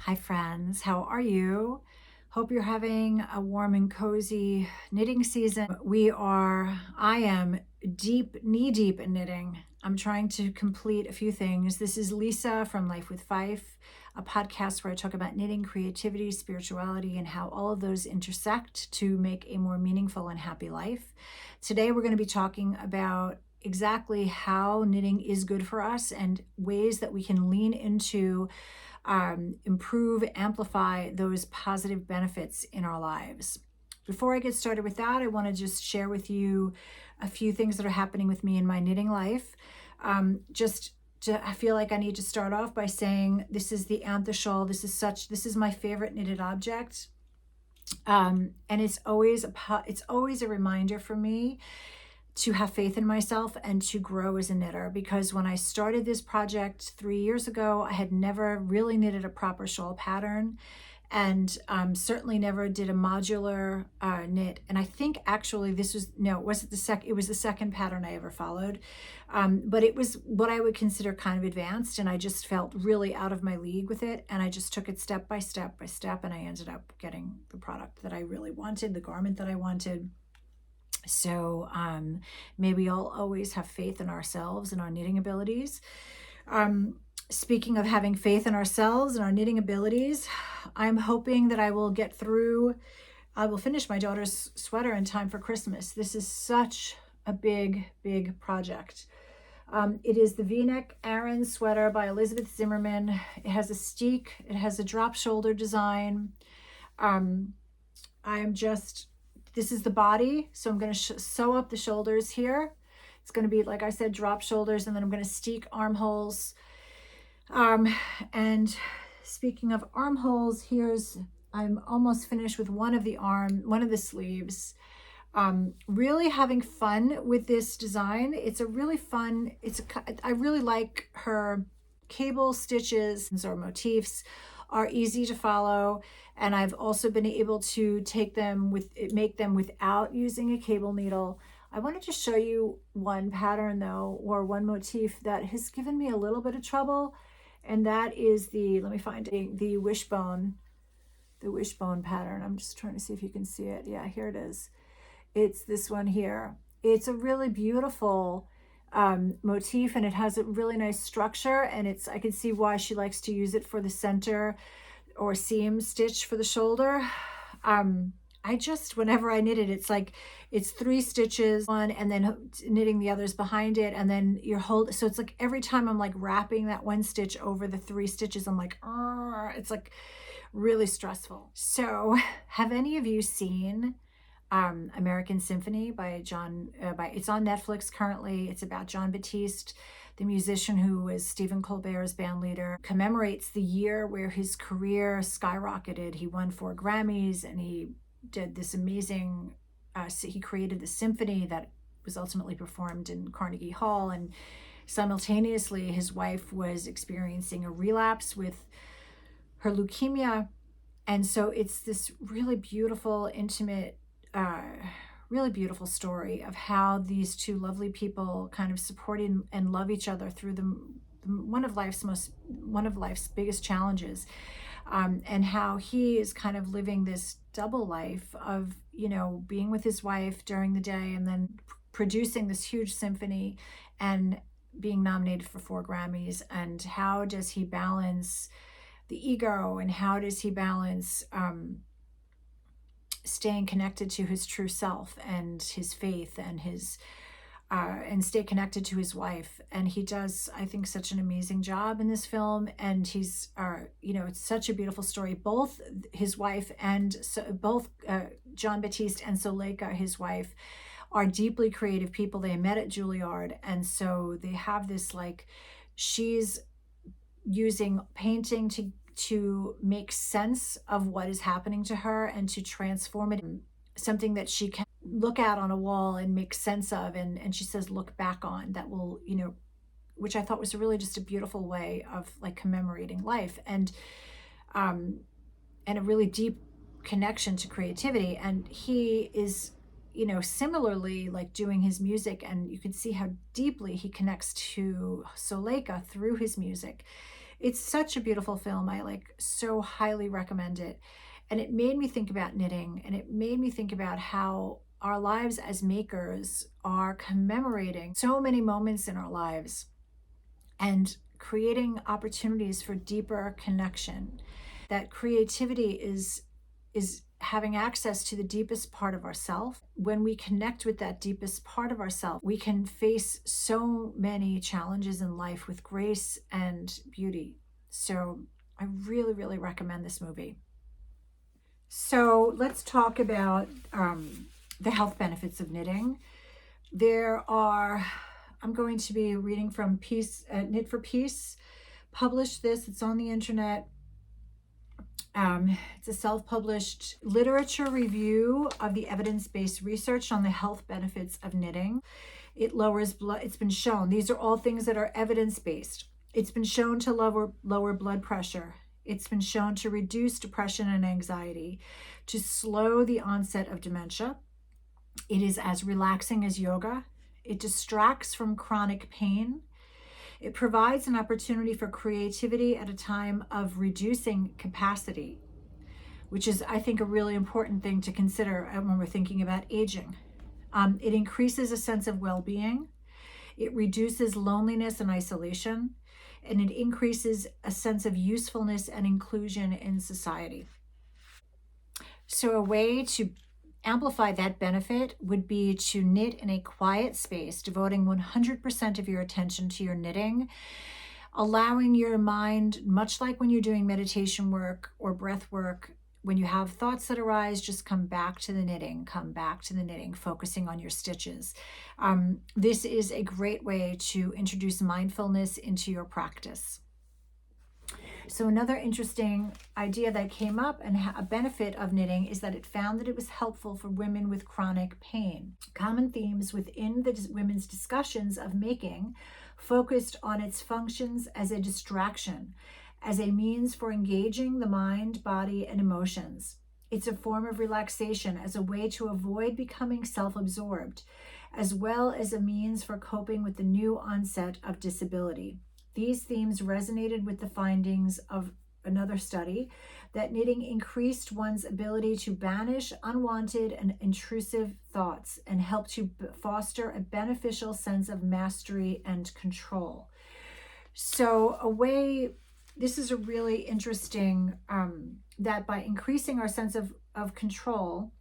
Hi friends, how are you? Hope you're having a warm and cozy knitting season. I am knee deep in knitting. I'm trying to complete a few things. This is Lisa from Life with Fife, a podcast where I talk about knitting, creativity, spirituality, and how all of those intersect to make a more meaningful and happy life. Today we're going to be talking about exactly how knitting is good for us and ways that we can lean into improve, amplify those positive benefits in our lives. Before I get started with that, I want to just share with you a few things that are happening with me in my knitting life. I feel like I need to start off by saying this is the anther shawl. This is my favorite knitted object. And it's always a reminder for me to have faith in myself and to grow as a knitter, because when I started this project 3 years ago, I had never really knitted a proper shawl pattern, and certainly never did a modular knit. And I think actually it was the second pattern I ever followed, but it was what I would consider kind of advanced, and I just felt really out of my league with it, and I just took it step by step by step, and I ended up getting the product that I really wanted, the garment that I wanted. So may we all always have faith in ourselves and our knitting abilities. Speaking of having faith in ourselves and our knitting abilities, I'm hoping that I will finish my daughter's sweater in time for Christmas. This is such a big, big project. It is the V-neck Aran sweater by Elizabeth Zimmerman. It has a steek, it has a drop shoulder design. This is the body, so I'm going to sew up the shoulders here. It's going to be, like I said, drop shoulders, and then I'm going to steek armholes. And speaking of armholes, I'm almost finished with one of the sleeves. Really having fun with this design. I really like her cable stitches or motifs are easy to follow, and I've also been able to make them without using a cable needle. I wanted to show you one pattern though, or one motif that has given me a little bit of trouble, and that is the wishbone pattern. I'm just trying to see if you can see it. Yeah, here it is. It's this one here. It's a really beautiful motif, and it has a really nice structure, and I can see why she likes to use it for the center or seam stitch for the shoulder. Whenever I knit it, it's 3 stitches, one, and then knitting the others behind it, and then so it's like every time I'm like wrapping that one stitch over the 3 stitches, I'm like, it's like really stressful. So have any of you seen American Symphony it's on Netflix currently. It's about John Batiste, the musician who was Stephen Colbert's band leader. Commemorates the year where his career skyrocketed. He won 4 Grammys, and he did this amazing, he created the symphony that was ultimately performed in Carnegie Hall, and simultaneously his wife was experiencing a relapse with her leukemia. And so it's this really beautiful, intimate, really beautiful story of how these two lovely people kind of supported and love each other through one of life's biggest challenges, and how he is kind of living this double life of being with his wife during the day, and then producing this huge symphony and being nominated for 4 Grammys. And how does he balance the ego, and how does he balance staying connected to his true self and his faith and stay connected to his wife. And he does, I think, such an amazing job in this film. And it's such a beautiful story. Both his wife both John Batiste and Suleika, his wife, are deeply creative people. They met at Juilliard, and so they have this, she's using painting to make sense of what is happening to her and to transform it in something that she can look at on a wall and make sense of, and she says look back on, that will, which I thought was really just a beautiful way of commemorating life, and a really deep connection to creativity. And he is similarly doing his music, and you can see how deeply he connects to Suleika through his music. It's such a beautiful film. I so highly recommend it. And it made me think about knitting, and it made me think about how our lives as makers are commemorating so many moments in our lives and creating opportunities for deeper connection. That creativity is having access to the deepest part of ourself. When we connect with that deepest part of ourself, we can face so many challenges in life with grace and beauty. So I really, really recommend this movie. So let's talk about the health benefits of knitting. There are, I'm going to be reading from Knit for Peace, published this, it's on the internet. It's a self-published literature review of the evidence-based research on the health benefits of knitting. It lowers blood, it's been shown, these are all things that are evidence-based. It's been shown to lower blood pressure. It's been shown to reduce depression and anxiety, to slow the onset of dementia. It is as relaxing as yoga. It distracts from chronic pain. It provides an opportunity for creativity at a time of reducing capacity, which is, I think, a really important thing to consider when we're thinking about aging. It increases a sense of well-being. It reduces loneliness and isolation, and it increases a sense of usefulness and inclusion in society. So a way to amplify that benefit would be to knit in a quiet space, devoting 100% of your attention to your knitting, allowing your mind, much like when you're doing meditation work or breath work, when you have thoughts that arise, just come back to the knitting, focusing on your stitches. This is a great way to introduce mindfulness into your practice. So another interesting idea that came up and a benefit of knitting is that it found that it was helpful for women with chronic pain. Common themes within the women's discussions of making focused on its functions as a distraction, as a means for engaging the mind, body, and emotions. It's a form of relaxation as a way to avoid becoming self-absorbed, as well as a means for coping with the new onset of disability. These themes resonated with the findings of another study that knitting increased one's ability to banish unwanted and intrusive thoughts and help to foster a beneficial sense of mastery and control. So this is a really interesting, that by increasing our sense of control,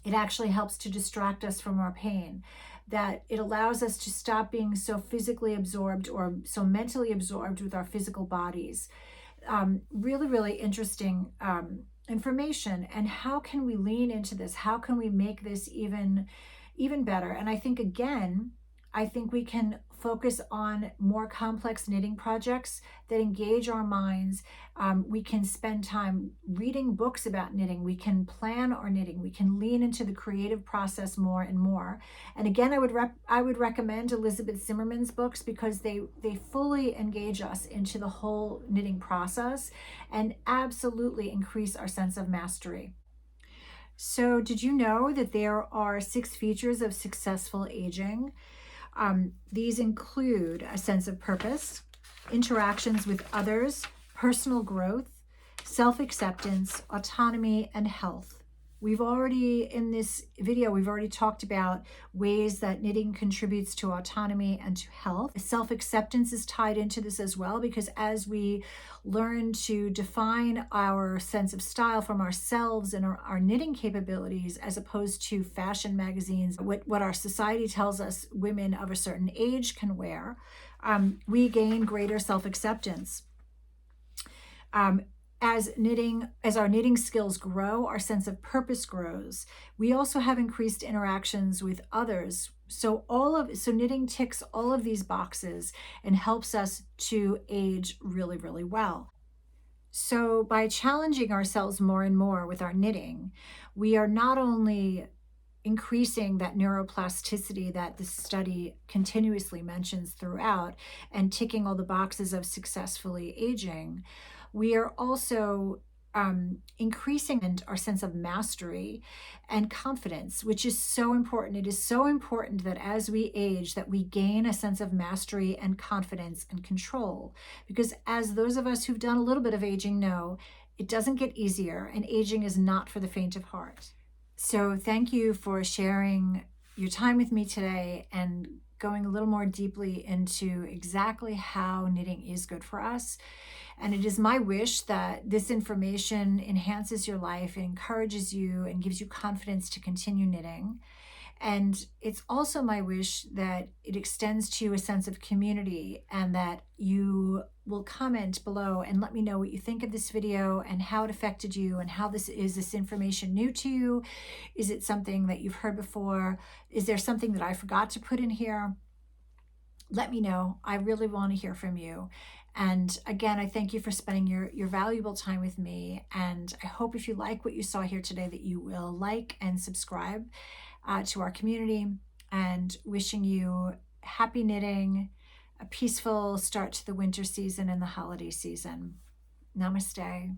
it actually helps to distract us from our pain, that it allows us to stop being so physically absorbed or so mentally absorbed with our physical bodies. Really, really interesting information. And how can we lean into this? How can we make this even better? And I think, again, we can focus on more complex knitting projects that engage our minds. We can spend time reading books about knitting. We can plan our knitting. We can lean into the creative process more and more. And again, I would recommend Elizabeth Zimmerman's books because they fully engage us into the whole knitting process and absolutely increase our sense of mastery. So did you know that there are 6 features of successful aging? These include a sense of purpose, interactions with others, personal growth, self-acceptance, autonomy, and health. In this video, we've already talked about ways that knitting contributes to autonomy and to health. Self-acceptance is tied into this as well, because as we learn to define our sense of style from ourselves and our knitting capabilities, as opposed to fashion magazines, what our society tells us women of a certain age can wear, we gain greater self-acceptance. As our knitting skills grow, our sense of purpose grows. We also have increased interactions with others. So knitting ticks all of these boxes and helps us to age really, really well. So by challenging ourselves more and more with our knitting, we are not only increasing that neuroplasticity that this study continuously mentions throughout and ticking all the boxes of successfully aging, we are also increasing our sense of mastery and confidence, which is so important. It is so important that as we age, that we gain a sense of mastery and confidence and control. Because as those of us who've done a little bit of aging know, it doesn't get easier, and aging is not for the faint of heart. So thank you for sharing your time with me today and going a little more deeply into exactly how knitting is good for us. And it is my wish that this information enhances your life, encourages you, and gives you confidence to continue knitting. And it's also my wish that it extends to you a sense of community, and that you will comment below and let me know what you think of this video and how it affected you, and how this information new to you? Is it something that you've heard before? Is there something that I forgot to put in here? Let me know. I really want to hear from you. And again, I thank you for spending your valuable time with me. And I hope if you like what you saw here today, that you will like and subscribe to our community. And wishing you happy knitting, a peaceful start to the winter season and the holiday season. Namaste.